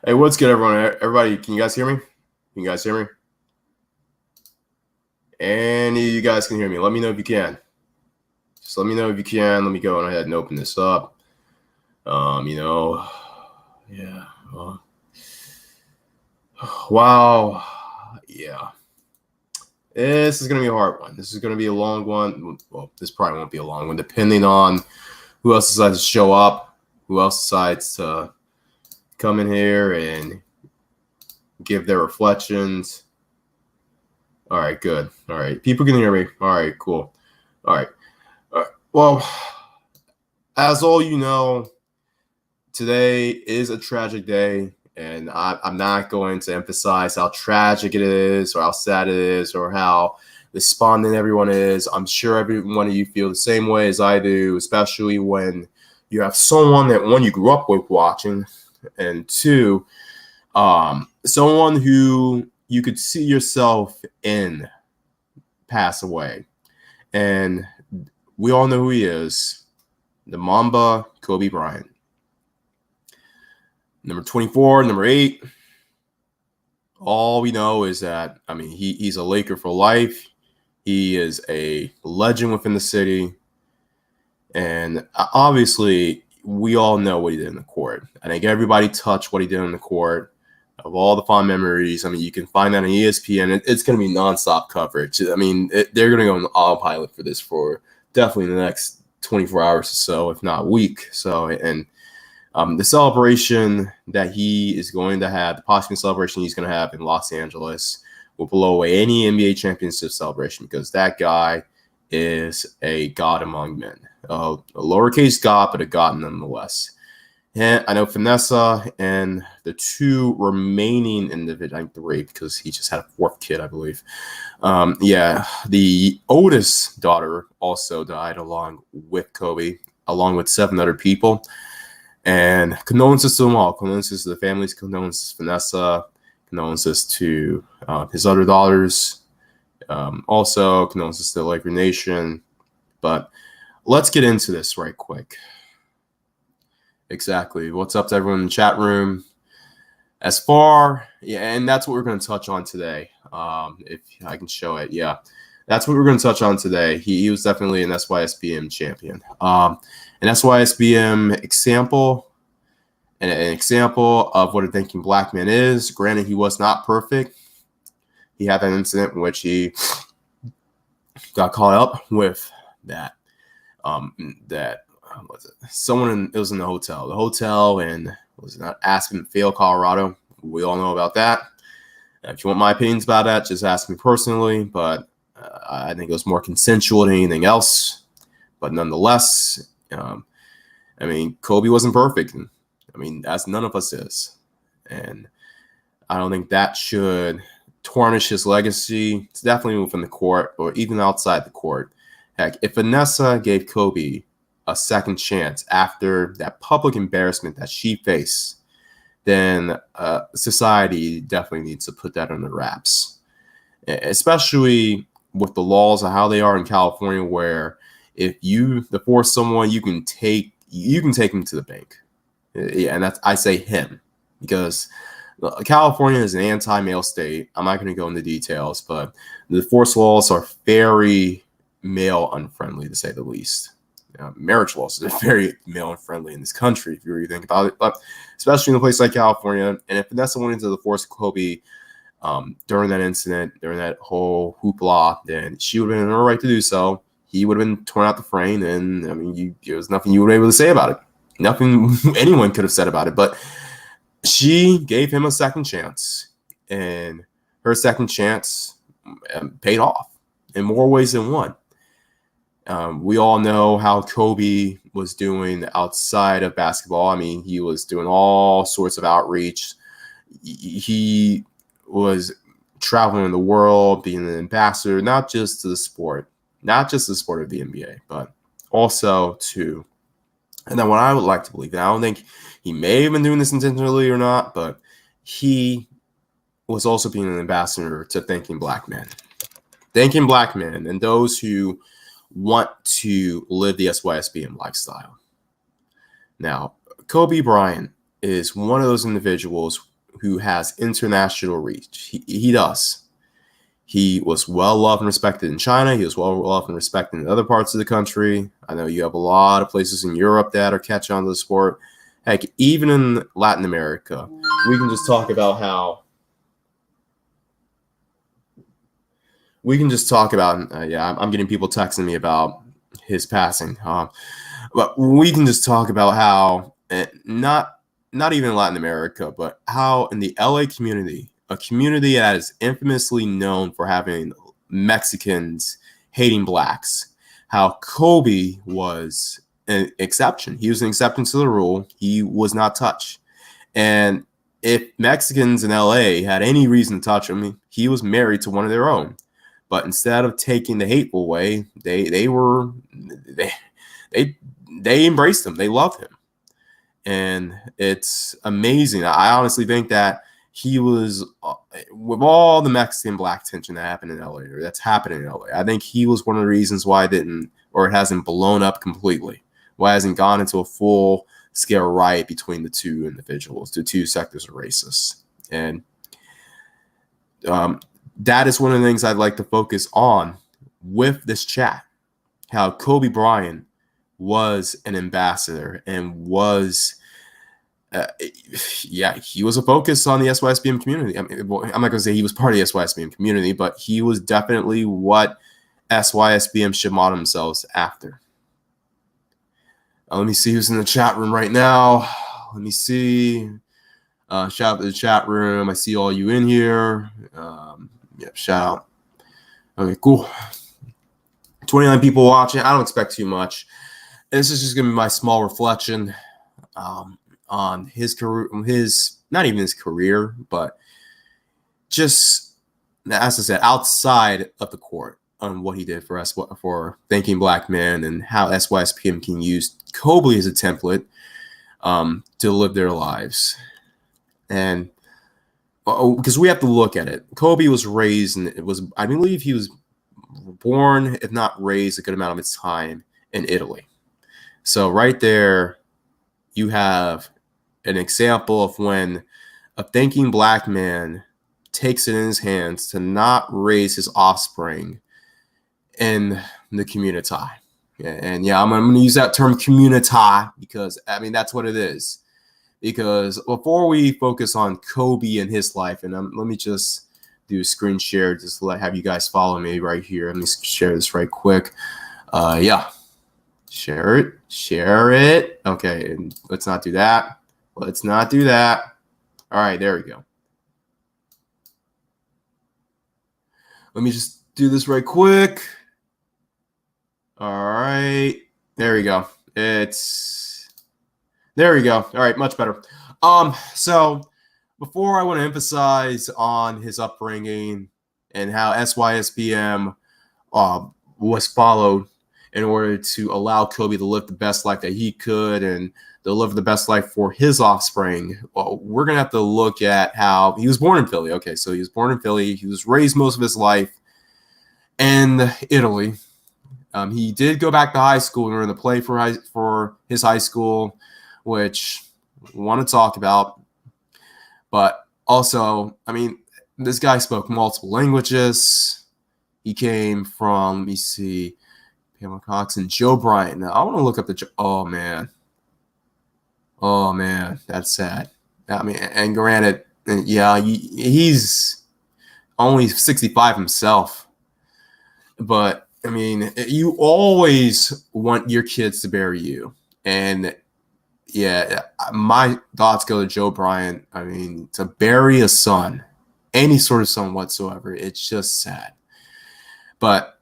Hey, what's good, everyone? Everybody, can you guys hear me? Can you guys hear me? Any of you guys can hear me? Let me know if you can. Just let me know if you can. Let me go ahead and open this up. Yeah. Wow. Yeah. This is going to be a hard one. This is going to be a long one. Well, this probably won't be a long one, depending on who else decides to show up, who else decides to come in here and give their reflections. All right, good. All right. People can hear me. All right, cool. All right. Well, as all you know, today is a tragic day, and I'm not going to emphasize how tragic it is or how sad it is or how despondent everyone is. I'm sure every one of you feel the same way as I do, especially when you have someone that, one, you grew up with watching, and two, someone who you could see yourself in pass away. And we all know who he is, the Mamba, Kobe Bryant. Number 24, number 8. All we know is that, he's a Laker for life. He is a legend within the city. And obviously, we all know what he did in the court. I think everybody touched what he did in the court. Of all the fond memories, you can find that on ESPN. It's going to be nonstop coverage. They're going to go on autopilot for this for definitely the next 24 hours or so, if not a week. So, and the celebration that he is going to have, the posthumous celebration he's going to have in Los Angeles, will blow away any NBA championship celebration, because that guy is a god among men. A lowercase god, but a god nonetheless. And I know Vanessa and the 2 remaining individuals, I think 3, because he just had a 4th kid, I believe. The oldest daughter also died along with Kobe, along with 7 other people. And condolences to them all. Condolences to the families, condolences to Vanessa, condolences to his other daughters. Also, condolences to the Laker Nation. But let's get into this right quick. Exactly. What's up to everyone in the chat room? And that's what we're going to touch on today. If I can show it. Yeah, that's what we're going to touch on today. He was definitely an SYSBM champion. An SYSBM example, and an example of what a thinking black man is. Granted, he was not perfect. He had an incident in which he got caught up with that. It was in the hotel in, was it not Aspen, Vale, Colorado? We all know about that. If you want my opinions about that, just ask me personally, but I think it was more consensual than anything else. But nonetheless, Kobe wasn't perfect. As none of us is. And I don't think that should tarnish his legacy. It's definitely within the court or even outside the court. Heck, if Vanessa gave Kobe a second chance after that public embarrassment that she faced, then society definitely needs to put that under wraps, especially with the laws of how they are in California, where if you divorce someone, you can take him to the bank. Yeah, and I say him because California is an anti-male state. I'm not going to go into details, but the divorce laws are very male unfriendly, to say the least. Marriage laws are very male unfriendly in this country, if you really think about it, but especially in a place like California. And if Vanessa went into the divorce of Kobe during that incident, during that whole hoopla, then she would have been in her right to do so. He would have been torn out the frame, and there was nothing you would be able to say about it. Nothing anyone could have said about it. But she gave him a second chance, and her second chance paid off in more ways than one. We all know how Kobe was doing outside of basketball. He was doing all sorts of outreach. He was traveling the world, being an ambassador, not just to the sport of the NBA, but also to, and then what I would like to believe, and I don't think he may have been doing this intentionally or not, but he was also being an ambassador to thinking black men, and those who want to live the SYSBM lifestyle. Now, Kobe Bryant is one of those individuals who has international reach. He does. He was well loved and respected in China. He was well loved and respected in other parts of the country. I know you have a lot of places in Europe that are catching on to the sport. Heck, even in Latin America, we can just talk about how. I'm getting people texting me about his passing. But we can just talk about how not even in Latin America, but how in the LA community, a community that is infamously known for having Mexicans hating blacks, how Kobe was an exception. He was an exception to the rule. He was not touched. And if Mexicans in LA had any reason to touch him, he was married to one of their own. But instead of taking the hateful way, they embraced him. They loved him. And it's amazing. I honestly think that he was, with all the Mexican black tension that happened in LA, or that's happening in LA, I think he was one of the reasons why it hasn't blown up completely. Why it hasn't gone into a full scale riot between the two individuals, the two sectors of racists. And that is one of the things I'd like to focus on with this chat. How Kobe Bryant was an ambassador and was, he was a focus on the SYSBM community. I mean, well, I'm not going to say he was part of the SYSBM community, but he was definitely what SYSBM should model themselves after. Let me see who's in the chat room right now. Let me see. Shout out to the chat room. I see all you in here. Shout out. Okay, cool. 29 people watching. I don't expect too much. This is just going to be my small reflection on his career, not even his career, but just, as I said, outside of the court, on what he did for thinking black men and how SYSPM can use Kobe as a template to live their lives. And because we have to look at it. Kobe was raised, and I believe he was born, if not raised, a good amount of his time in Italy. So right there, you have an example of when a thinking black man takes it in his hands to not raise his offspring in the community. And I'm going to use that term community because, I mean, that's what it is. Because before we focus on Kobe and his life, and let me just do a screen share just to have you guys follow me right here. Let me share this right quick. Share it. Okay, and let's not do that. All right, there we go. Let me just do this right quick. All right, there we go. There we go. All right, much better. So before I want to emphasize on his upbringing and how SYSBM was followed in order to allow Kobe to live the best life that he could and to live the best life for his offspring, well, we're going to have to look at how he was born in Philly. Okay, so he was born in Philly. He was raised most of his life in Italy. He did go back to high school and learn to play for his high school, which I want to talk about. But also, I mean, this guy spoke multiple languages. He came from, let me see, Pamela Cox and Joe Bryant. Now, I want to look up oh, man, that's sad. I mean, and granted, yeah, he's only 65 himself. But, I mean, you always want your kids to bury you. And yeah, my thoughts go to Joe Bryant. I mean, to bury a son, any sort of son whatsoever, it's just sad. But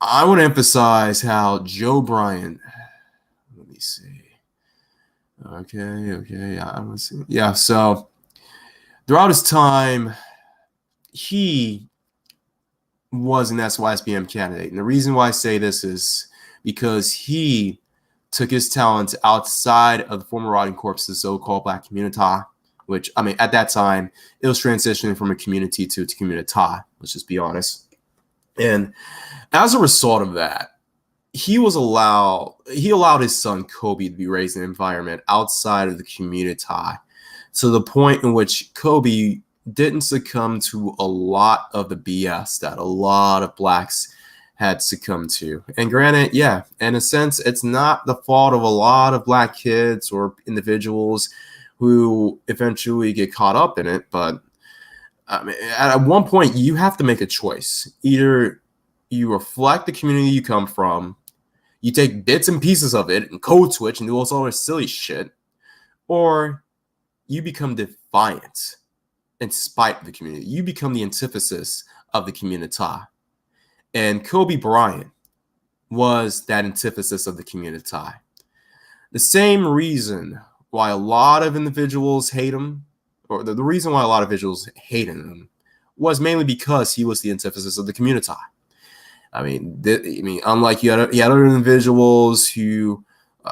I want to emphasize how Joe Bryant, let me see. Okay. I want to see. Yeah, so throughout his time, he was an SYSBM candidate. And the reason why I say this is because he took his talents outside of the former rotting corpse of the so-called black community, which, I mean, at that time, it was transitioning from a community to a community, let's just be honest. And as a result of that, he allowed his son Kobe to be raised in an environment outside of the community to the point in which Kobe didn't succumb to a lot of the BS that a lot of blacks had succumbed to. And granted, yeah, in a sense, it's not the fault of a lot of black kids or individuals who eventually get caught up in it. But I mean, at one point, you have to make a choice. Either you reflect the community you come from, you take bits and pieces of it and code switch and do all sort of silly shit, or you become defiant in spite of the community. You become the antithesis of the community. And Kobe Bryant was that antithesis of the community. The same reason why a lot of individuals hate him, or the reason why a lot of individuals hated him, was mainly because he was the antithesis of the community. I mean, unlike you had other individuals who,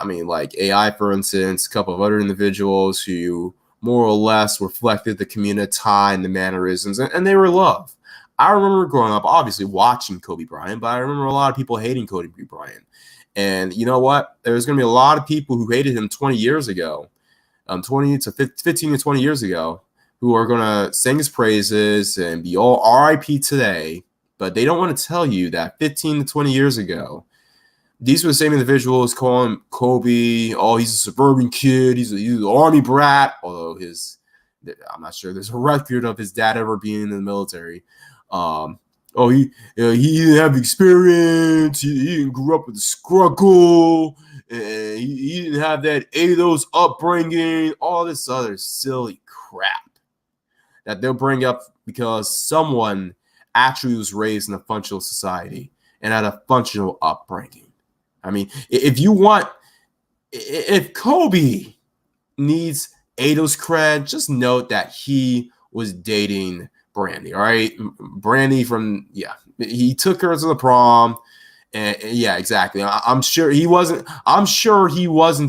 like AI, for instance, a couple of other individuals who more or less reflected the community and the mannerisms, and they were loved. I remember growing up, obviously watching Kobe Bryant, but I remember a lot of people hating Kobe Bryant. And you know what? There's going to be a lot of people who hated him 20 years ago, 15 to 20 years ago, who are going to sing his praises and be all RIP today. But they don't want to tell you that 15 to 20 years ago, these were the same individuals calling Kobe, oh, he's a suburban kid, he's an army brat, although I'm not sure there's a record of his dad ever being in the military. He didn't have experience, he didn't grow up with a struggle, and he didn't have that ADOS upbringing, all this other silly crap that they'll bring up because someone actually was raised in a functional society and had a functional upbringing. I mean, if Kobe needs ADOS cred, just note that he was dating Brandy, all right? Brandy he took her to the prom, and yeah, exactly. I'm sure he wasn't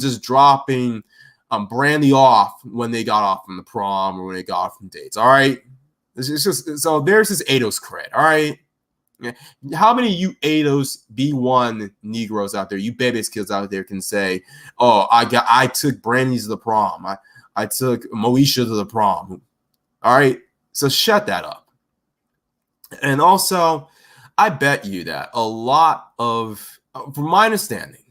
just dropping Brandy off when they got off from the prom or when they got off from dates, all right? It's just so there's his ADOS cred, all right? How many of you ADOS B1 Negroes out there, you baby's kids out there, can say, "Oh, I took Brandy to the prom, I took Moesha to the prom," all right? So shut that up. And also, I bet you that a lot of, from my understanding,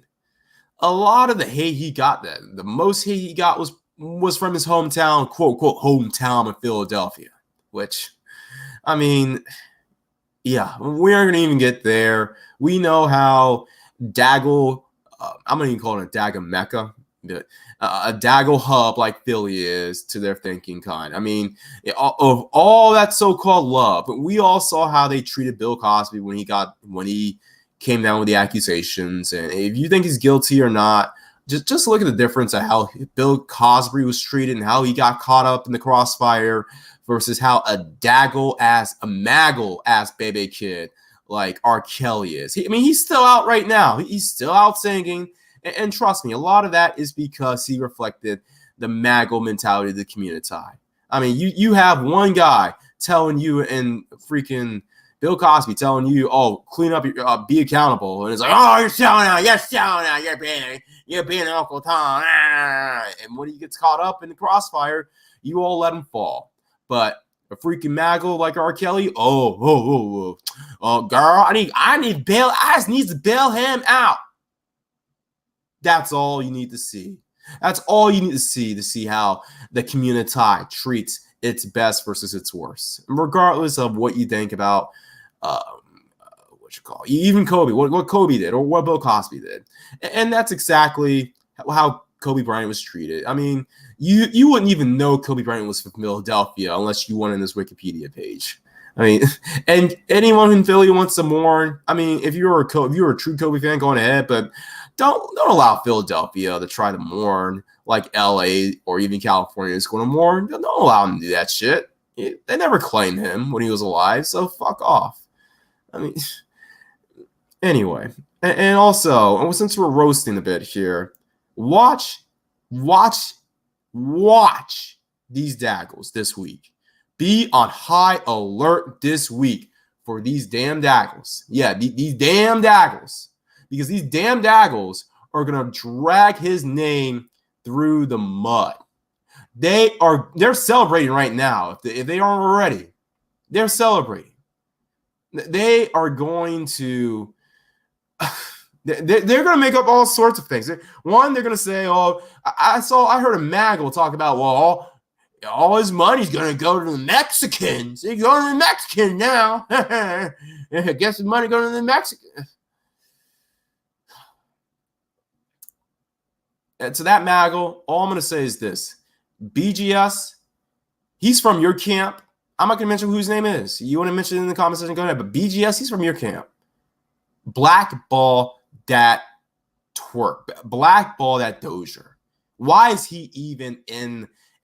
a lot of the hate he got, the most hate he got was from his hometown, quote, quote, hometown of Philadelphia, which, I mean, yeah, we aren't going to even get there. We know how Daggle, I'm going to even call it a Daggle Mecca, a Daggle hub like Philly is to their thinking kind. I mean, of all that so-called love, but we all saw how they treated Bill Cosby when he came down with the accusations. And if you think he's guilty or not, just look at the difference of how Bill Cosby was treated and how he got caught up in the crossfire versus how a Maggle-ass baby kid like R. Kelly is. He's still out right now. He's still out singing. And trust me, a lot of that is because he reflected the Maggle mentality of the community. I mean, you have one guy telling you, and freaking Bill Cosby telling you, "Oh, clean up, be accountable," and it's like, "Oh, you're showing out, you're being Uncle Tom," and when he gets caught up in the crossfire, you all let him fall. But a freaking Maggle like R. Kelly, girl, I need bail. I just need to bail him out. That's all you need to see. That's all you need to see how the community treats its best versus its worst, regardless of what you think about even Kobe, what Kobe did or what Bill Cosby did. And that's exactly how Kobe Bryant was treated. I mean, you wouldn't even know Kobe Bryant was from Philadelphia unless you went on this Wikipedia page. I mean, and anyone in Philly wants to mourn. I mean, if you're a true Kobe fan, go on ahead, but don't allow Philadelphia to try to mourn like LA or even California is going to mourn. Don't allow them to do that shit. They never claimed him when he was alive, so fuck off. I mean, anyway, and also, since we're roasting a bit here, watch these Daggles this week. Be on high alert this week for these damn Daggles. Yeah, these damn Daggles. Because these damn Daggles are going to drag his name through the mud. They're celebrating right now. If they aren't already, they're celebrating. They are going to they're going to make up all sorts of things. One, they're going to say, "Oh, I heard a Maggle talk about, well, all his money's going to go to the Mexicans. He's going to the Mexican now. I guess his money going to the Mexican." And to that Maggle, all I'm going to say is this. BGS, he's from your camp. I'm not going to mention who his name is. You want to mention it in the comment section, go ahead. But BGS, he's from your camp. Blackball that twerk. Blackball that Dozier. Why is he even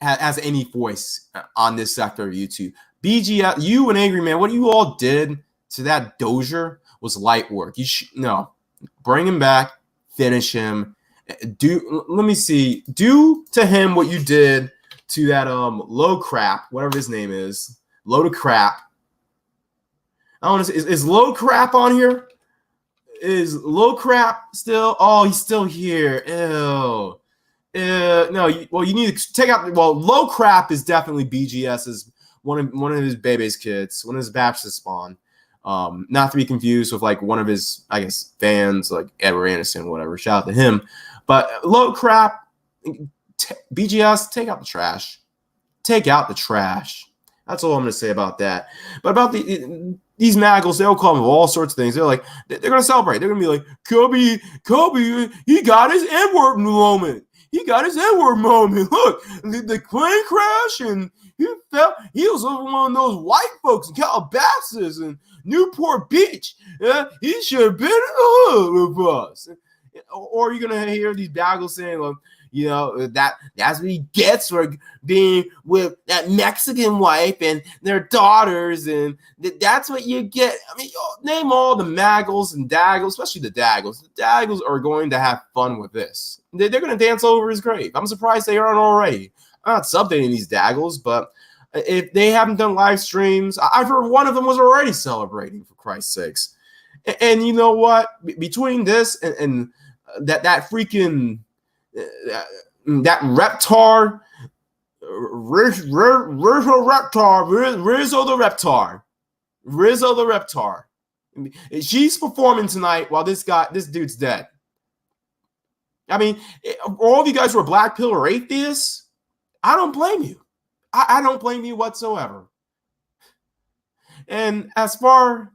has any voice on this sector of YouTube? BGS, you and Angry Man, what you all did to that Dozier was light work. No, bring him back, finish him. Let me see. Do to him what you did to that low crap, whatever his name is. Load of crap. I want to say, is low crap on here? Is low crap still? Oh, he's still here. Ew. No. You need to take out. Well, low crap is definitely BGS's one of his baby's kids, one of his bachelor spawn. Not to be confused with like one of his, I guess, fans, like Edward Anderson, whatever. Shout out to him. But low crap, BGS, take out the trash. Take out the trash. That's all I'm going to say about that. But about these Maggles, they'll call them all sorts of things. They're like, they're going to celebrate. They're going to be like, Kobe, he got his N-word moment. He got his N-word moment. Look, the plane crash, and he was one of those white folks in Calabasas and Newport Beach. He should have been in the hood with us. Or you're going to hear these Maggles saying, like, that's what he gets for being with that Mexican wife and their daughters, and that's what you get. I mean, name all the Maggles and Daggles, especially the Daggles. The Daggles are going to have fun with this. They're going to dance over his grave. I'm surprised they aren't already. I'm not subdating these Daggles, but if they haven't done live streams, I've heard one of them was already celebrating, for Christ's sakes. And you know what? Between this and that freaking that Reptar, Rizzo the Reptar. She's performing tonight while this dude's dead. I mean, all of you guys who are black pill or atheists, I don't blame you. I don't blame you whatsoever. And as far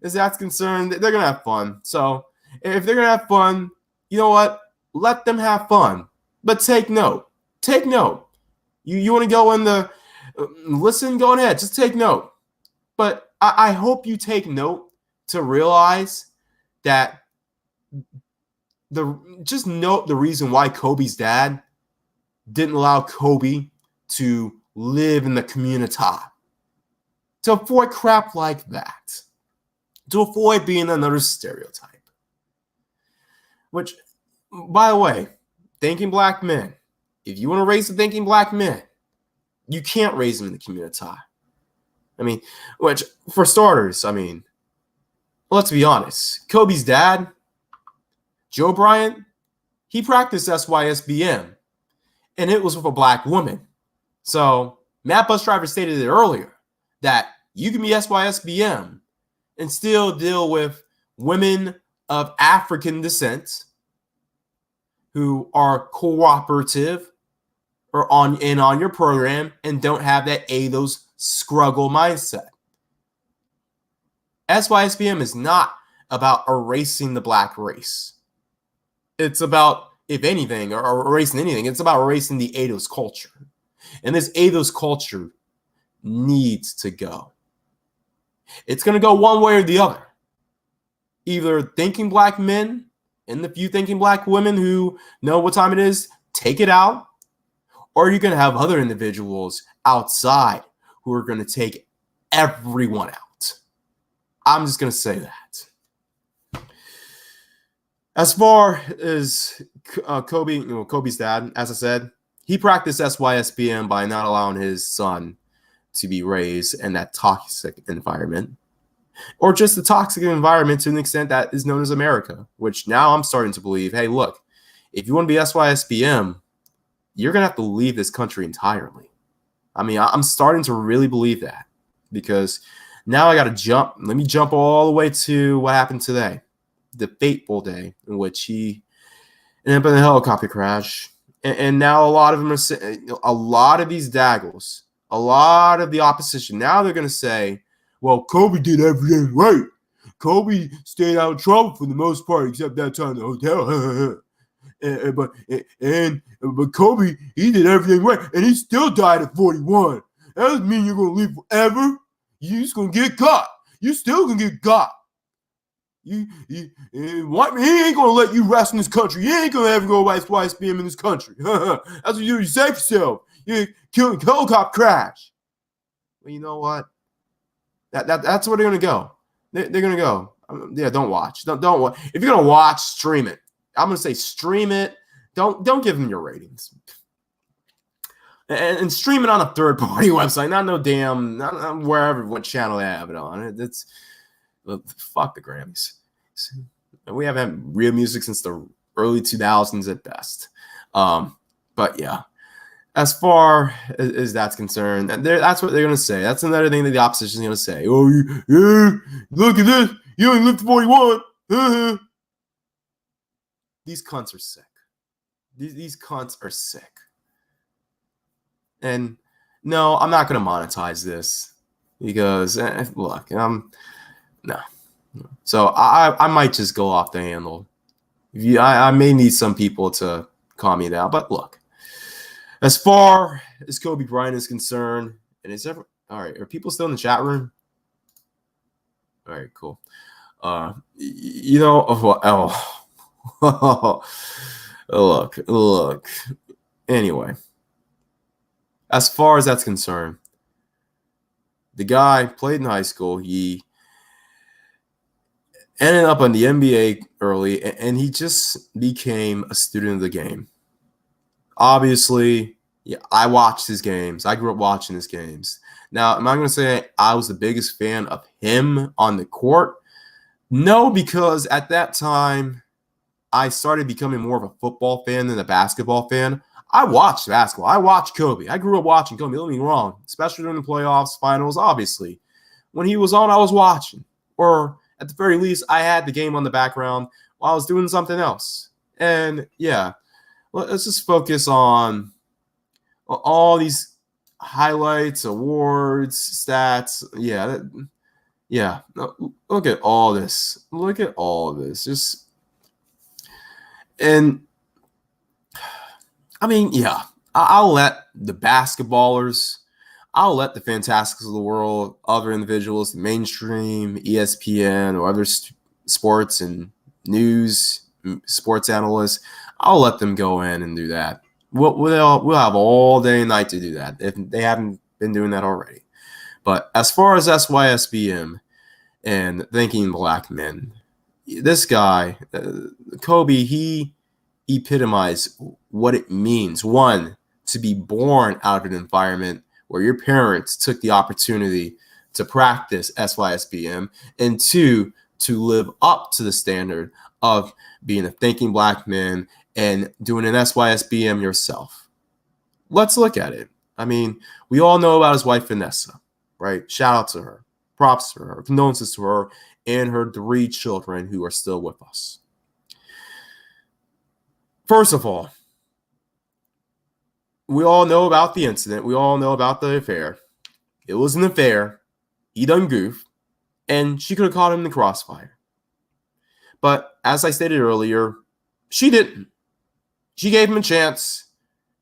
as that's concerned, they're gonna have fun. So if they're gonna have fun, you know what? Let them have fun. But take note. Take note. You want to go in the listen, go ahead. Just take note. But I hope you take note to realize that just note the reason why Kobe's dad didn't allow Kobe to live in the community. To avoid crap like that. To avoid being another stereotype. Which, by the way, thinking black men, if you want to raise the thinking black men, you can't raise them in the community. I mean, which, for starters, I mean, let's be honest. Kobe's dad, Joe Bryant, he practiced SYSBM, and it was with a black woman. So, Matt Bus Driver stated it earlier, that you can be SYSBM and still deal with women of African descent who are cooperative or on your program and don't have that those scruggle mindset. SYSBM is not about erasing the black race. It's about, if anything, or erasing anything, it's about erasing the ADOS culture. And this ADOS culture needs to go. It's going to go one way or the other. Either thinking black men and the few thinking black women who know what time it is, take it out, or you're going to have other individuals outside who are going to take everyone out. I'm just going to say that. As far as Kobe's dad, as I said, he practiced SYSBM by not allowing his son to be raised in that toxic environment, or just the toxic environment to an extent that is known as America, which now I'm starting to believe, hey, look, if you want to be SYSBM, you're going to have to leave this country entirely. I mean, I'm starting to really believe that, because now I got to jump. Let me jump all the way to what happened today, the fateful day in which he ended up in a helicopter crash. And now a lot of them are saying, a lot of these daggles, a lot of the opposition, now they're going to say, well, Kobe did everything right. Kobe stayed out of trouble for the most part, except that time in the hotel. But Kobe, he did everything right, and he still died at 41. That doesn't mean you're gonna live forever. You just gonna get caught. You still gonna get caught. He ain't gonna let you rest in this country. You ain't gonna ever go by SYSBM in this country. That's what you do. You save yourself. You kill a helicopter crash. Well, you know what? That's where they're gonna go. They're gonna go. Yeah, don't watch. Don't watch. If you're gonna watch, stream it. I'm gonna say stream it. Don't give them your ratings. And stream it on a third-party website, not wherever, what channel they have it on. It's fuck the Grammys. We haven't had real music since the early 2000s at best. But yeah, as far as that's concerned, that's what they're gonna say. That's another thing that the opposition is gonna say. Oh, look at this. You only lived to 41. These cunts are sick. These cunts are sick. And no, I'm not going to monetize this because, look, no. So I might just go off the handle. I may need some people to calm me down. But look, as far as Kobe Bryant is concerned, and all right, are people still in the chat room? All right, cool. Look. Anyway, as far as that's concerned, the guy played in high school. He ended up on the NBA early, and he just became a student of the game. Obviously, yeah, I watched his games. I grew up watching his games. Now, am I going to say I was the biggest fan of him on the court? No, because at that time, I started becoming more of a football fan than a basketball fan. I watched basketball. I watched Kobe. I grew up watching Kobe. Don't get me wrong, especially during the playoffs, finals, obviously. When he was on, I was watching. Or at the very least, I had the game on the background while I was doing something else. And yeah, let's just focus on all these highlights, awards, stats. Yeah. Look at all this. Look at all this. And I mean, yeah, I'll let the basketballers, I'll let the Fantastics of the world, other individuals, the mainstream, ESPN, or other sports and news, sports analysts, I'll let them go in and do that. We'll have all day and night to do that if they haven't been doing that already. But as far as SYSBM and thinking black men, this guy, Kobe, he epitomized what it means, one, to be born out of an environment where your parents took the opportunity to practice SYSBM, and two, to live up to the standard of being a thinking black man and doing an SYSBM yourself. Let's look at it. I mean, we all know about his wife, Vanessa, right? Shout out to her. Props to her. Condolences to her and her 3 children who are still with us. First of all, we all know about the incident. We all know about the affair. It was an affair. He done goof. And she could have caught him in the crossfire. But as I stated earlier, she didn't. She gave him a chance.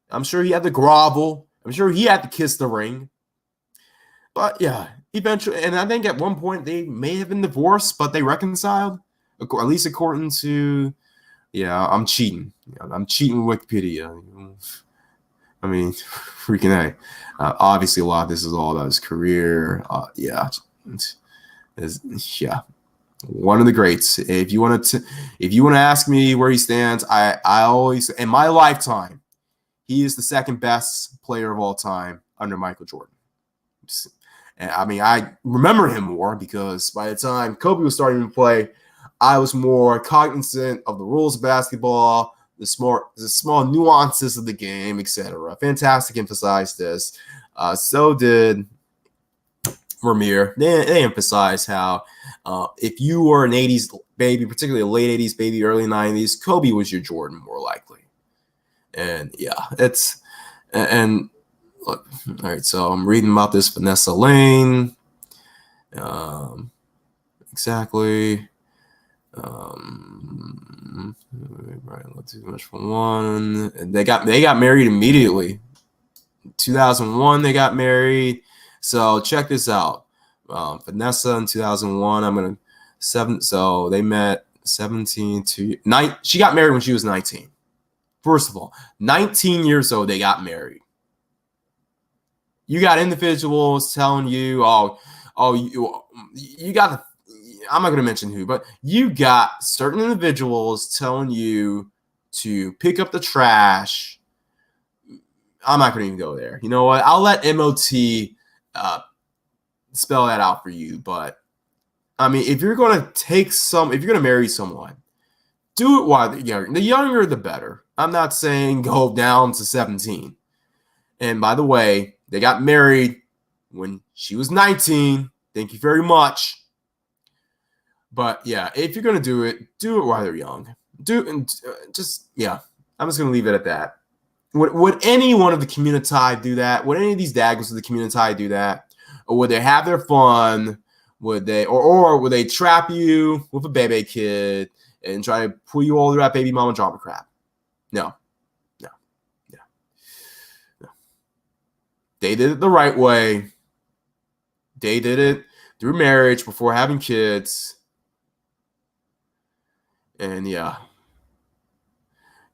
I'm sure he had to grovel. I'm sure he had to kiss the ring. But yeah, eventually, and I think at one point they may have been divorced, but they reconciled, at least according to, yeah, I'm cheating. I'm cheating with Wikipedia. I mean, freaking A. Obviously, a lot of this is all about his career. Yeah, one of the greats. If you want to ask me where he stands, I always, in my lifetime, he is the second best player of all time under Michael Jordan. And I mean, I remember him more because by the time Kobe was starting to play, I was more cognizant of the rules of basketball, the small nuances of the game, etc. Fantastic emphasized this. So did Vermeer. They emphasize how if you were an 80s baby, particularly a late 80s baby, early 90s, Kobe was your Jordan more likely. And yeah, and look, all right, so I'm reading about this Vanessa Lane. Exactly. Right, not too much for one. And they got married immediately. 2001 they got married. So check this out. Vanessa in 2001. So they met 17 to 9. She got married when she was 19. First of all, 19 years old, they got married. You got individuals telling you, you got, I'm not going to mention who, but you got certain individuals telling you to pick up the trash. I'm not going to even go there. You know what? I'll let MOT spell that out for you. But I mean, if you're going to marry someone, do it while they're younger. The younger, the better. I'm not saying go down to 17. And by the way, they got married when she was 19. Thank you very much. But yeah, if you're going to do it while they're young. I'm just going to leave it at that. Would any one of the community do that? Would any of these daggers of the community do that? Or would they have their fun? Would they, or would they trap you with a baby kid and try to pull you all through that baby mama drama crap? No. They did it the right way. They did it through marriage before having kids. And yeah.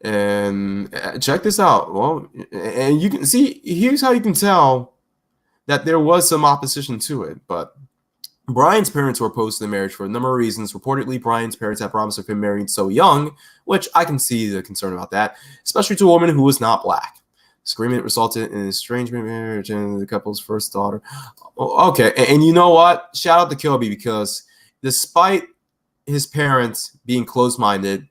And check this out. Well, and you can see, here's how you can tell that there was some opposition to it. But Bryant's parents were opposed to the marriage for a number of reasons. Reportedly, Bryant's parents had promised of him marrying so young, which I can see the concern about that, especially to a woman who was not black. This agreement resulted in an estrangement marriage and the couple's first daughter. Okay, and you know what? Shout out to Kobe, because despite his parents being closed-minded,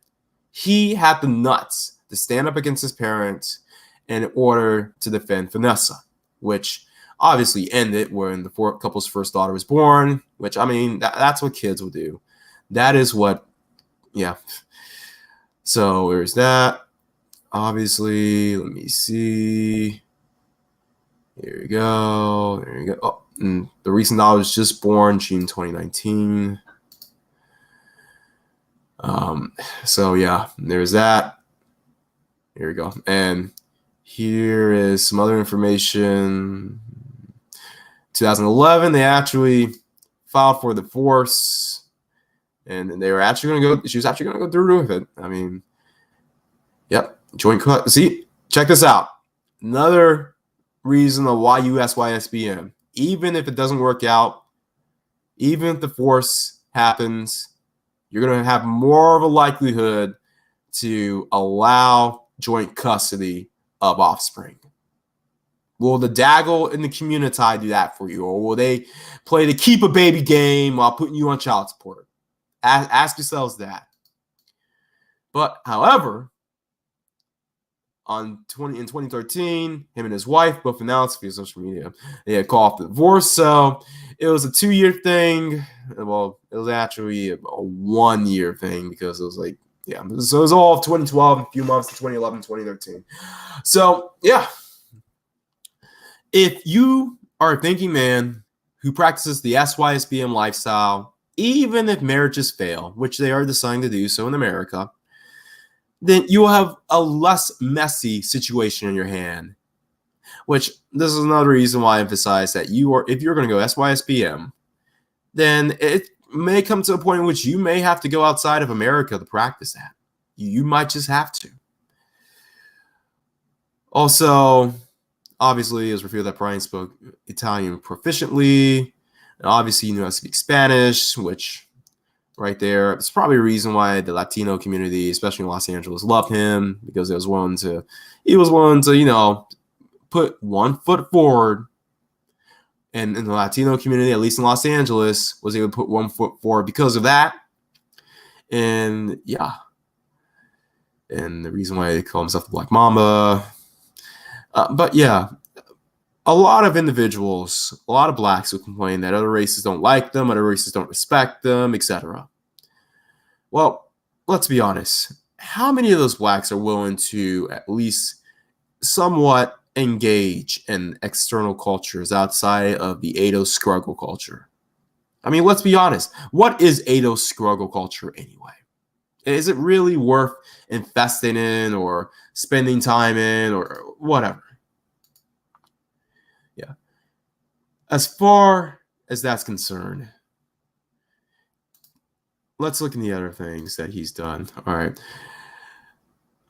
he had the nuts to stand up against his parents in order to defend Vanessa, which obviously ended when the couple's first daughter was born, which, I mean, that's what kids will do. That is what, yeah. So there's that. Obviously, let me see. Here we go. There you go. Oh, and the recent daughter was just born June 2019. So yeah, there's that. Here we go. And here is some other information. 2011, they actually filed for divorce, and they were actually going to go. She was actually going to go through with it. I mean, yep, joint cut. See, check this out. Another reason of why SYSBM, even if it doesn't work out, even if divorce happens, you're going to have more of a likelihood to allow joint custody of offspring. Will the daggle in the community do that for you? Or will they play the keep a baby game while putting you on child support? Ask yourselves that. But, however, in 2013, him and his wife both announced via social media they had called off the divorce. So it was a 2-year thing. Well, it was actually a 1-year thing, because it was like, yeah. So it was all of 2012, a few months to 2011, 2013. So, yeah. If you are a thinking man who practices the SYSBM lifestyle, even if marriages fail, which they are deciding to do so in America, then you will have a less messy situation in your hand. Which, this is another reason why I emphasize that if you're going to go SYSBM, then it may come to a point in which you may have to go outside of America to practice that. You might just have to. Also, obviously, it was revealed that Bryant spoke Italian proficiently. And obviously, he knew how to speak Spanish, which right there, it's probably a reason why the Latino community, especially in Los Angeles, loved him, because he was willing to, put one foot forward. And in the Latino community, at least in Los Angeles, was able to put one foot forward because of that. And yeah. and the reason why they call himself the Black Mamba. But yeah, a lot of individuals, a lot of blacks will complain that other races don't like them, other races don't respect them, etc. Well, let's be honest. How many of those blacks are willing to at least somewhat engage in external cultures outside of the Ado struggle culture? I mean, let's be honest. What is Ado struggle culture anyway? Is it really worth investing in or spending time in or whatever? Yeah. As far as that's concerned, let's look at the other things that he's done. All right.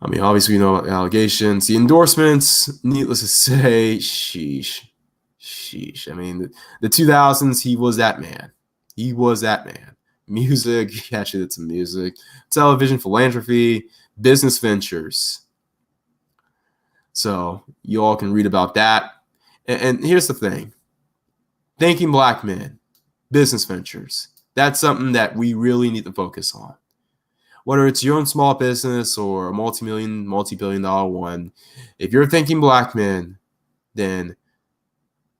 I mean, obviously, we know about the allegations, the endorsements. Needless to say, sheesh. I mean, the 2000s, he was that man. He was that man. Music, he actually did some music, television, philanthropy, business ventures. So you all can read about that. And here's the thing. Thanking black men, business ventures. That's something that we really need to focus on. Whether it's your own small business or a multi-billion dollar one, if you're thanking black men, then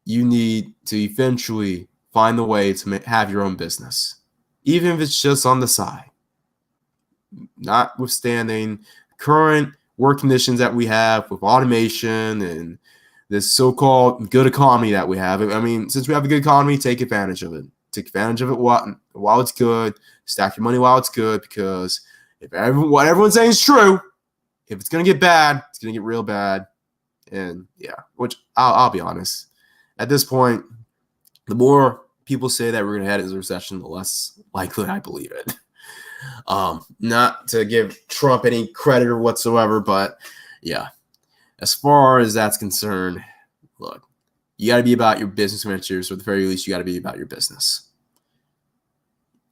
you need to eventually find a way to have your own business, even if it's just on the side. Notwithstanding current work conditions that we have with automation and this so-called good economy that we have. I mean, since we have a good economy, take advantage of it. Take advantage of it while it's good. Stack your money while it's good, because if what everyone's saying is true, if it's going to get bad, it's going to get real bad. And yeah, which I'll be honest. At this point, the more people say that we're going to head into a recession, the less likely I believe it. Not to give Trump any credit or whatsoever, but yeah, as far as that's concerned, look, you got to be about your business ventures, or at the very least, you got to be about your business.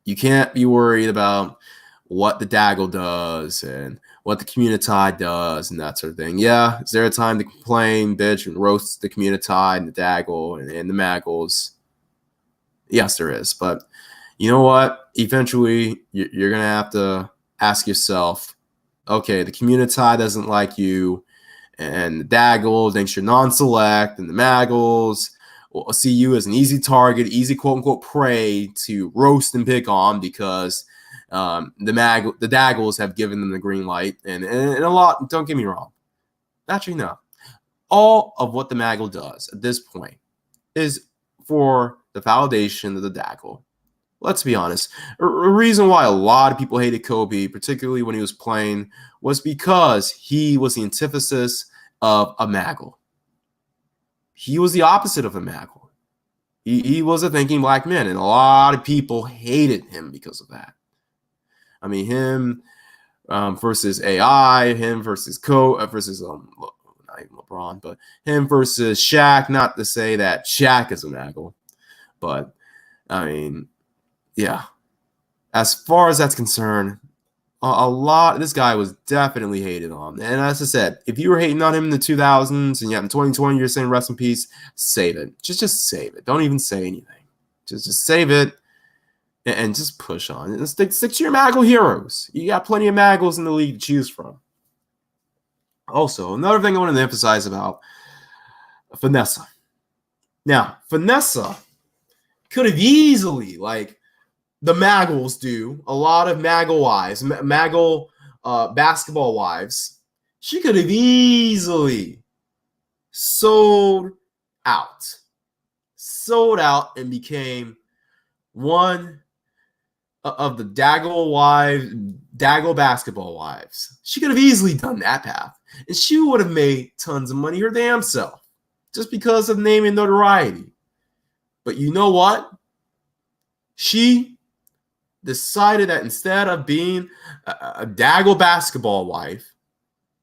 You can't be worried about what the Daggle does and what the community does and that sort of thing. Yeah, is there a time to complain, bitch, and roast the community and the Daggle and the Maggles? Yes, there is. But you know what? Eventually, you're going to have to ask yourself, okay, the community doesn't like you, and the Daggle thinks you're non-select, and the Maggles will see you as an easy target, easy quote-unquote prey to roast and pick on, because the Daggles have given them the green light, and a lot, don't get me wrong. Actually, no. All of what the Maggle does at this point is for the validation of the Daggle. Let's be honest. A reason why a lot of people hated Kobe, particularly when he was playing, was because he was the antithesis of a Maggle. He was the opposite of a Maggle. He was a thinking black man, and a lot of people hated him because of that. I mean, him versus AI, him versus versus not even LeBron, but him versus Shaq. Not to say that Shaq is a Maggle, but I mean, yeah. As far as that's concerned, this guy was definitely hated on. And as I said, if you were hating on him in the 2000s and yet in 2020 you're saying rest in peace, save it. Just save it. Don't even say anything. Just save it and just push on. And stick to your Maggle heroes. You got plenty of Maggles in the league to choose from. Also, another thing I wanted to emphasize about Vanessa. Now, Vanessa could have easily, like the Maggles do, a lot of Maggle wives, Maggle basketball wives, she could have easily sold out and became one of the Daggle basketball wives. She could have easily done that path, and she would have made tons of money her damn self just because of name and notoriety. But you know what? She decided that instead of being a Daggle basketball wife,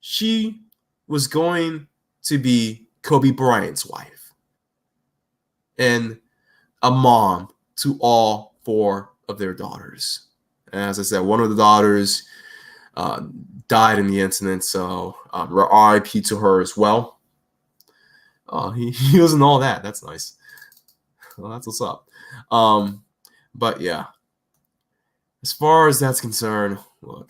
she was going to be Kobe Bryant's wife and a mom to all 4 of their daughters. And as I said, one of the daughters died in the incident, so RIP to her as well. He wasn't all that. That's nice. Well, that's what's up. But yeah, as far as that's concerned, look,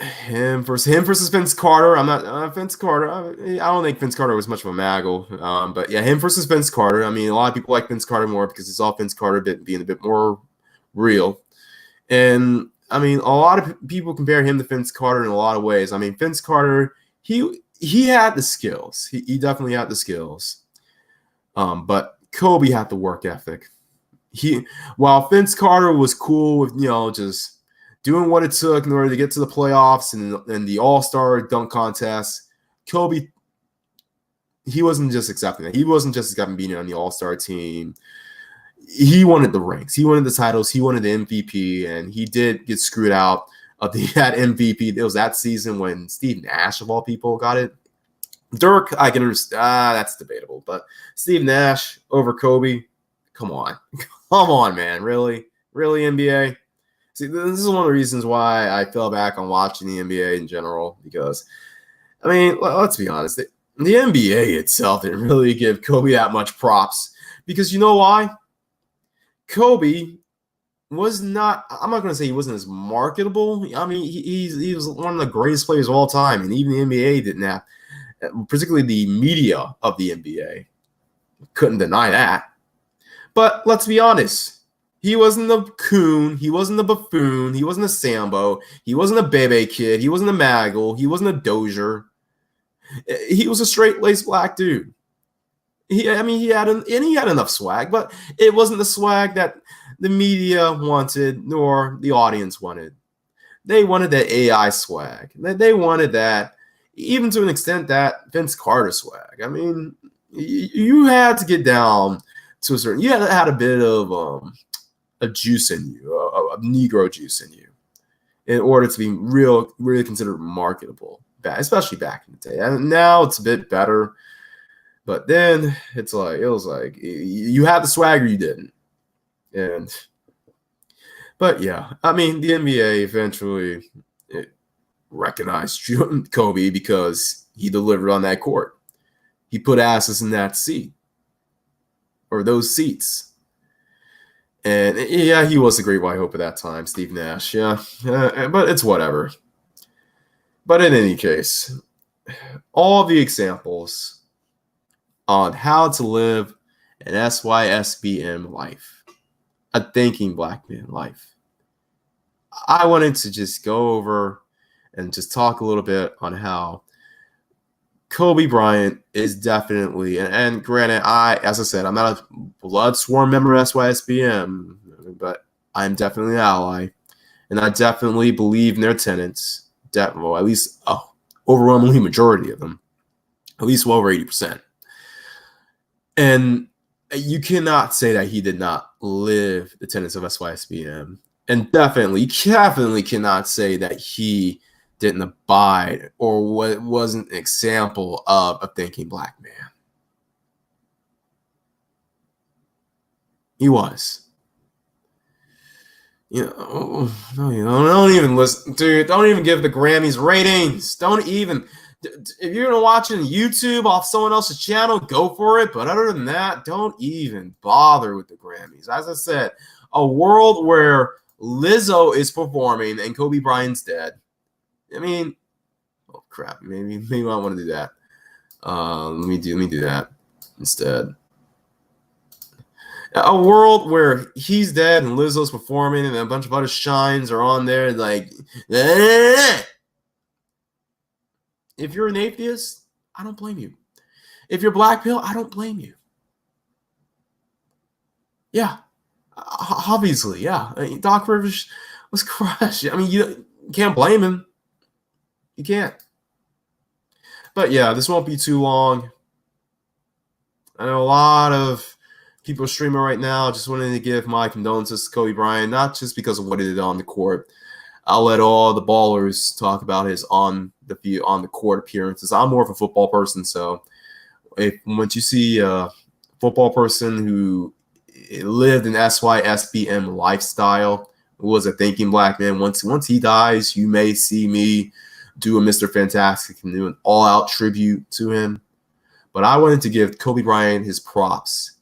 him versus Vince Carter. I'm not Vince Carter. I don't think Vince Carter was much of a maggle. But yeah, him versus Vince Carter. I mean, a lot of people like Vince Carter more because it's all Vince Carter being a bit more real. And I mean, a lot of people compare him to Vince Carter in a lot of ways. I mean, Vince Carter, he had the skills. He definitely had the skills. But Kobe had the work ethic. While Vince Carter was cool with just doing what it took in order to get to the playoffs and the All-Star dunk contest, Kobe, he wasn't just accepting that. He wasn't just accepting being on the All-Star team. He wanted the rings. He wanted the titles. He wanted the MVP, and he did get screwed out of that MVP. It was that season when Steve Nash, of all people, got it. Dirk, I can understand. That's debatable. But Steve Nash over Kobe, come on. Come on, man. Really? Really, NBA? See, this is one of the reasons why I fell back on watching the NBA in general, because, I mean, let's be honest. The NBA itself didn't really give Kobe that much props, because you know why? Kobe was not, I'm not going to say he wasn't as marketable. I mean, he was one of the greatest players of all time, and even the NBA didn't have, particularly the media of the NBA, couldn't deny that. But let's be honest. He wasn't the coon. He wasn't the buffoon. He wasn't a Sambo. He wasn't a Bebe kid. He wasn't a Maggle. He wasn't a Dozier. He was a straight-laced black dude. He had enough swag, but it wasn't the swag that the media wanted nor the audience wanted. They wanted that AI swag. They wanted that, even to an extent, that Vince Carter swag. I mean, you had to get down to a certain. You had to have a bit of a juice in you, a Negro juice in you, in order to be really considered marketable, especially back in the day. And now it's a bit better, but then it was like you had the swag or you didn't. But yeah, I mean, the NBA eventually recognized Kobe because he delivered on that court. He put asses in that seat, or those seats. And yeah, he was a great white hope at that time, Steve Nash. Yeah, but it's whatever. But in any case, all the examples on how to live an SYSBM life, a thinking black man life, I wanted to just go over and just talk a little bit on how Kobe Bryant is definitely, and granted, as I said, I'm not a blood sworn member of SYSBM, but I'm definitely an ally, and I definitely believe in their tenets. At least overwhelmingly majority of them, at least well over 80%. And you cannot say that he did not live the tenets of SYSBM, and definitely cannot say that he didn't abide or wasn't an example of a thinking black man. He was. Don't even listen, dude. Don't even give the Grammys ratings. Don't even. If you're gonna watch on YouTube off someone else's channel, go for it. But other than that, don't even bother with the Grammys. As I said, a world where Lizzo is performing and Kobe Bryant's dead. I mean, oh crap! Maybe I want to do that. Let me do that instead. A world where he's dead and Lizzo's performing and a bunch of other shines are on there like. If you're an atheist, I don't blame you. If you're black pill, I don't blame you. Yeah, obviously, yeah. Doc Rivers was crushed. I mean, you can't blame him. You can't. But yeah, this won't be too long. I know a lot of people are streaming right now. Just wanted to give my condolences to Kobe Bryant, not just because of what he did on the court. I'll let all the ballers talk about his on the court appearances. I'm more of a football person, so once you see a football person who lived an SYSBM lifestyle, who was a thinking black man, once he dies, you may see me do a Mr. Fantastic and do an all-out tribute to him. But I wanted to give Kobe Bryant his props,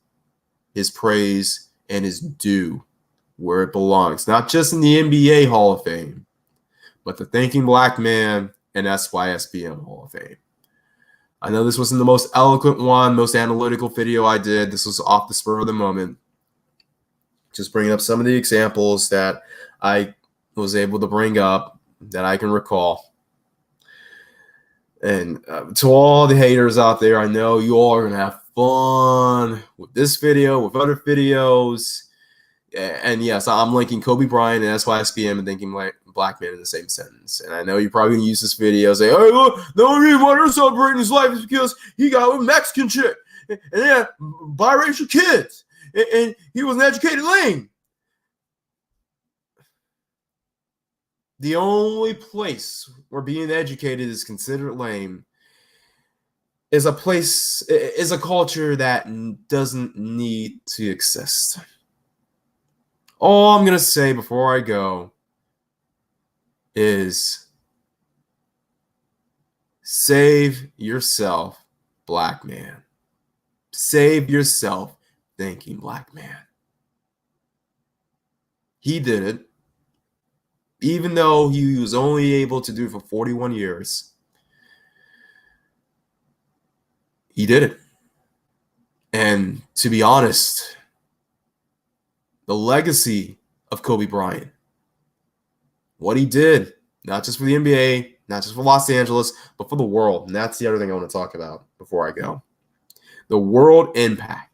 his praise, and his due where it belongs. Not just in the NBA Hall of Fame, but the Thinking Black Man and SYSBM Hall of Fame. I know this wasn't the most eloquent one, most analytical video I did. This was off the spur of the moment. Just bringing up some of the examples that I was able to bring up that I can recall. And to all the haters out there, I know you all are going to have fun with this video, with other videos. And yes, I'm linking Kobe Bryant and SYSBM and Thinking Black Man in the same sentence. And I know you're probably going to use this video and say, hey, look, the only reason why they're celebrating his life is because he got a Mexican chick. And they had biracial kids. And he was an educated lame. The only place where being educated is considered lame is a culture that doesn't need to exist. All I'm going to say before I go is save yourself, black man. Save yourself, Thinking Black Man. He did it. Even though he was only able to do it for 41 years, he did it. And to be honest, the legacy of Kobe Bryant, what he did, not just for the NBA, not just for Los Angeles, but for the world. And that's the other thing I want to talk about before I go. The world impact.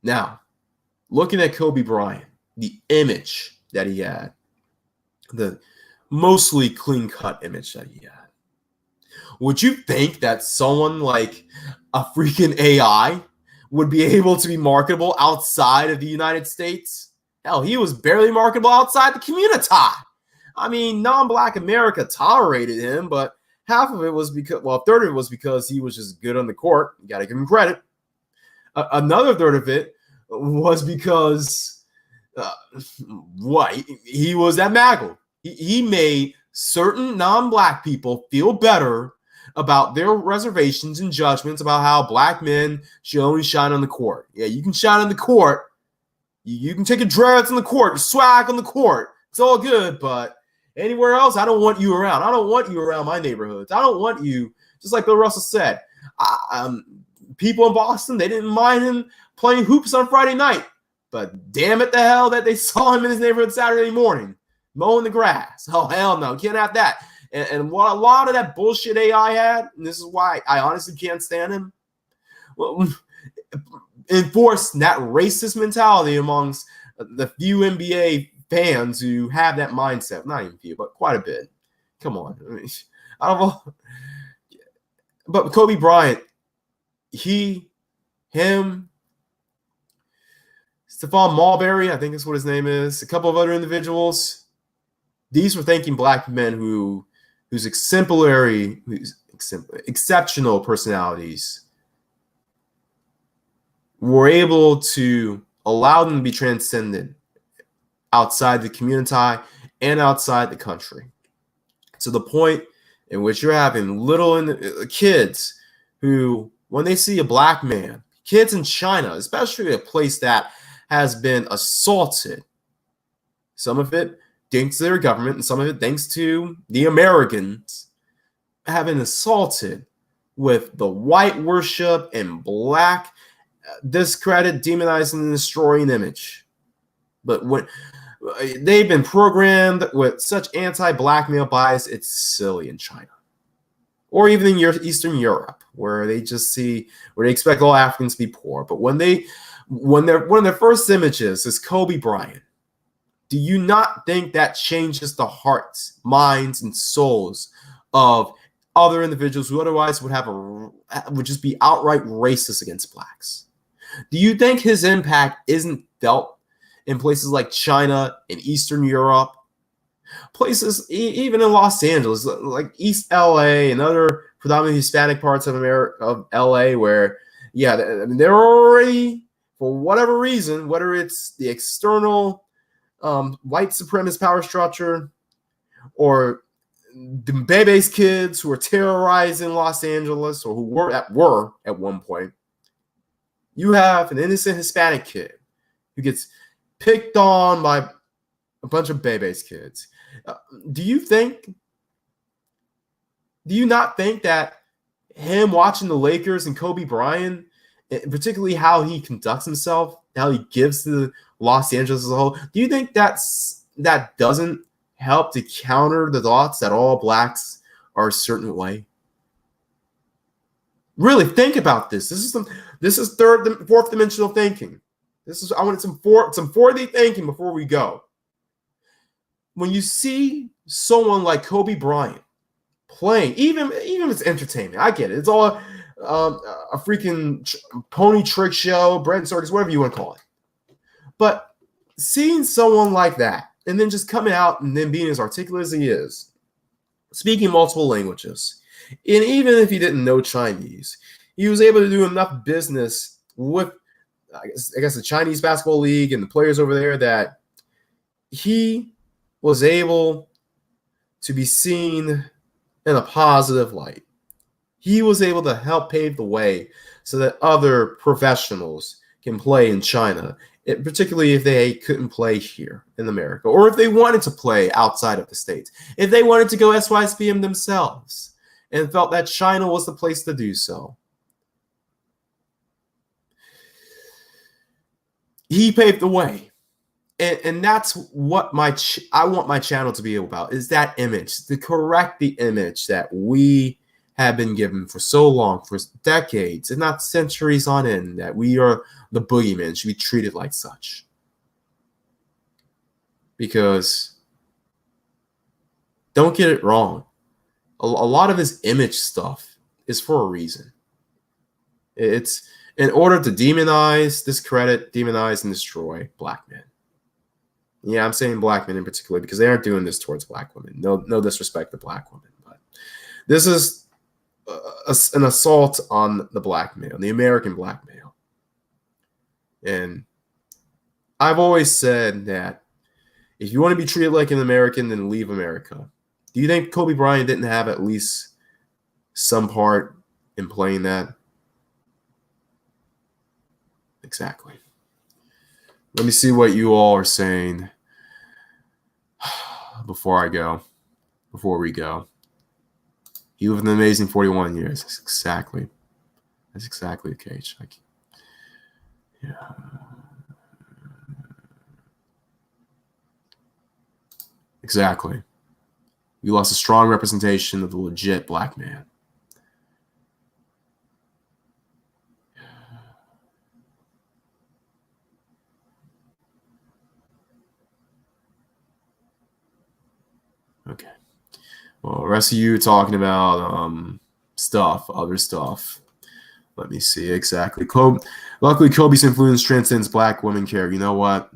Now, looking at Kobe Bryant, the image that he had, the mostly clean-cut image that he had, would you think that someone like a freaking AI would be able to be marketable outside of the United States? Hell, he was barely marketable outside the community. I mean, non-Black America tolerated him, but half of it was because, well, a third of it was because he was just good on the court. You got to give him credit. Another third of it was because he was that MAGA. He made certain non-Black people feel better about their reservations and judgments about how Black men should only shine on the court. Yeah, you can shine on the court. You can take your dreads on the court, your swag on the court. It's all good, but anywhere else, I don't want you around. I don't want you around my neighborhoods. I don't want you, just like Bill Russell said. People in Boston, they didn't mind him playing hoops on Friday night, but damn it the hell that they saw him in his neighborhood Saturday morning mowing the grass. Oh, hell no, can't have that. And what a lot of that bullshit AI had, and this is why I honestly can't stand him, well, enforced that racist mentality amongst the few NBA fans who have that mindset. Not even few, but quite a bit. Come on. I mean, I don't know. But Kobe Bryant, him, Stephon Marbury, I think that's what his name is, a couple of other individuals, these were Thinking Black men whose exceptional personalities were able to allow them to be transcended outside the community and outside the country. To the point in which you're having kids who, when they see a Black man, kids in China, especially a place that has been assaulted, some of it thanks to their government and some of it thanks to the Americans, have been assaulted with the white worship and Black discredit, demonizing, and destroying image. But when they've been programmed with such anti-Black male bias, it's silly in China. Or even in Eastern Europe, where they expect all Africans to be poor. But when one of their first images is Kobe Bryant, do you not think that changes the hearts, minds, and souls of other individuals who otherwise would just be outright racist against Blacks? Do you think his impact isn't felt in places like China and Eastern Europe, places even in Los Angeles, like East LA and other predominantly Hispanic parts of LA, where, yeah, I mean, they're already, for whatever reason, whether it's the external white supremacist power structure or the Bebe's kids who are terrorizing Los Angeles, or who were at one point, you have an innocent Hispanic kid who gets picked on by a bunch of Bebe's kids. Uh, do you think? Do you not think that him watching the Lakers and Kobe Bryant, particularly how he conducts himself, how he gives to Los Angeles as a whole, do you think that doesn't help to counter the thoughts that all blacks are a certain way? Really think about this. This is fourth dimensional thinking. I want some 4D thinking before we go. When you see someone like Kobe Bryant playing, even if it's entertainment, I get it. It's all a freaking pony trick show, bread and circus, whatever you want to call it. But seeing someone like that, and then just coming out and then being as articulate as he is, speaking multiple languages, and even if he didn't know Chinese, he was able to do enough business with, I guess the Chinese Basketball League and the players over there that he was able to be seen in a positive light. He was able to help pave the way so that other professionals can play in China, particularly if they couldn't play here in America, or if they wanted to play outside of the States, if they wanted to go SYSBM themselves and felt that China was the place to do so. He paved the way. And that's what I want my channel to be about, is that image, to correct the image that we have been given for so long, for decades, if not centuries on end, that we are the boogeyman, should be treated like such. Because, don't get it wrong, a lot of his image stuff is for a reason. It's in order to demonize, discredit, demonize, and destroy black men. Yeah, I'm saying black men in particular because they aren't doing this towards black women. No disrespect to black women, but this is an assault on the black male, the American black male. And I've always said that if you want to be treated like an American, then leave America. Do you think Kobe Bryant didn't have at least some part in playing that? Exactly. Let me see what you all are saying before we go. You lived an amazing 41 years. That's exactly the case. Yeah. Exactly. You lost a strong representation of the legit black man. Okay. Well, the rest of you talking about other stuff. Let me see exactly. Luckily, Kobe's influence transcends black women care. You know what?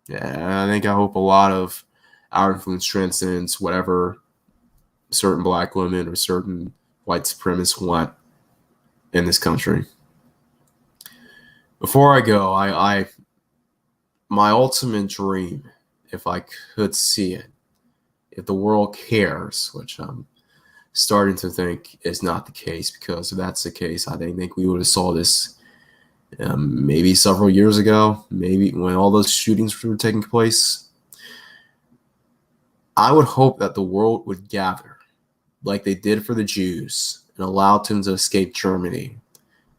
Yeah, I hope a lot of our influence transcends whatever certain black women or certain white supremacists want in this country. Before I go, my ultimate dream, if I could see it, if the world cares, which I'm starting to think is not the case, because if that's the case, I think we would have saw this maybe several years ago, maybe when all those shootings were taking place. I would hope that the world would gather like they did for the Jews and allow them to escape Germany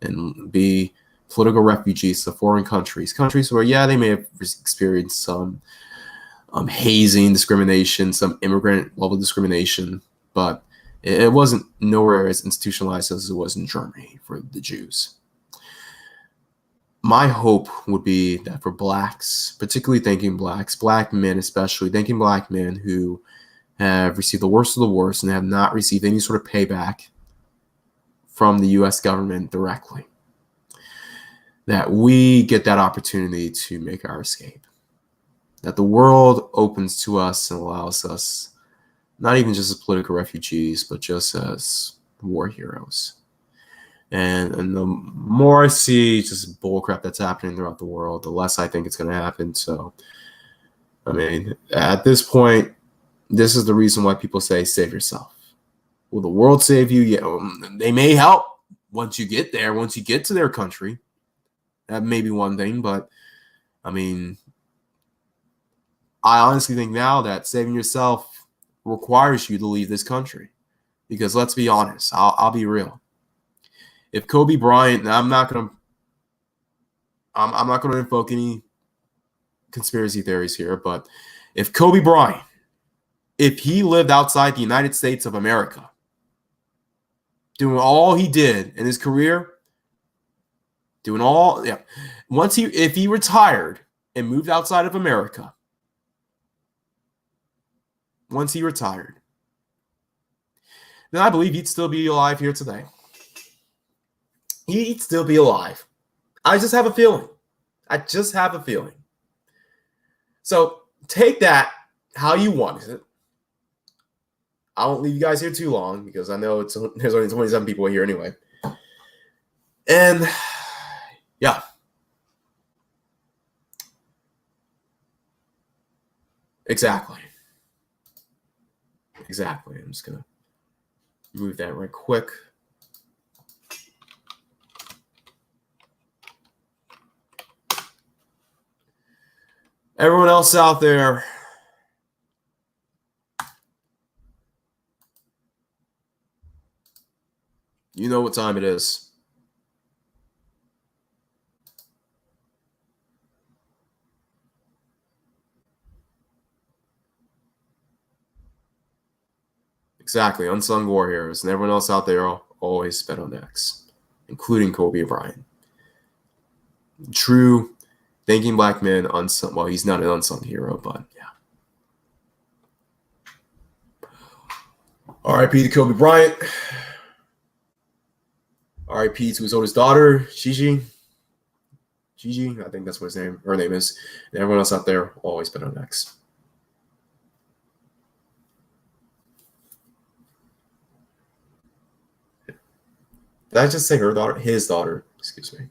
and be political refugees to foreign countries where, yeah, they may have experienced some hazing, discrimination, some immigrant level discrimination, but it wasn't nowhere as institutionalized as it was in Germany for the Jews. My hope would be that for blacks, particularly thinking blacks, black men especially, thinking black men who have received the worst of the worst and have not received any sort of payback from the U.S. government directly, that we get that opportunity to make our escape. That the world opens to us and allows us, not even just as political refugees, but just as war heroes. And the more I see just bullcrap that's happening throughout the world, the less I think it's going to happen. So, I mean, at this point, this is the reason why people say, save yourself. Will the world save you? Yeah, they may help once you get there, once you get to their country. That may be one thing, but, I mean, I honestly think now that saving yourself requires you to leave this country. Because let's be honest, I'll be real. If Kobe Bryant, and I'm not gonna invoke any conspiracy theories here, but if Kobe Bryant, if he lived outside the United States of America, doing all he did in his career, if he retired and moved outside of America, once he retired, then I believe he'd still be alive here today. He'd still be alive. I just have a feeling. So take that how you want it. I won't leave you guys here too long because I know there's only 27 people here anyway. And yeah. Exactly. I'm just going to move that right quick. Everyone else out there, you know what time it is. Exactly, unsung war heroes, and everyone else out there always bet on X, including Kobe Bryant. True thinking black man, unsung. Well, he's not an unsung hero, but yeah. R.I.P. to Kobe Bryant. R.I.P. to his oldest daughter, Gigi. I think that's what her name is. And everyone else out there always bet on X. Did I just say her daughter? His daughter. Excuse me.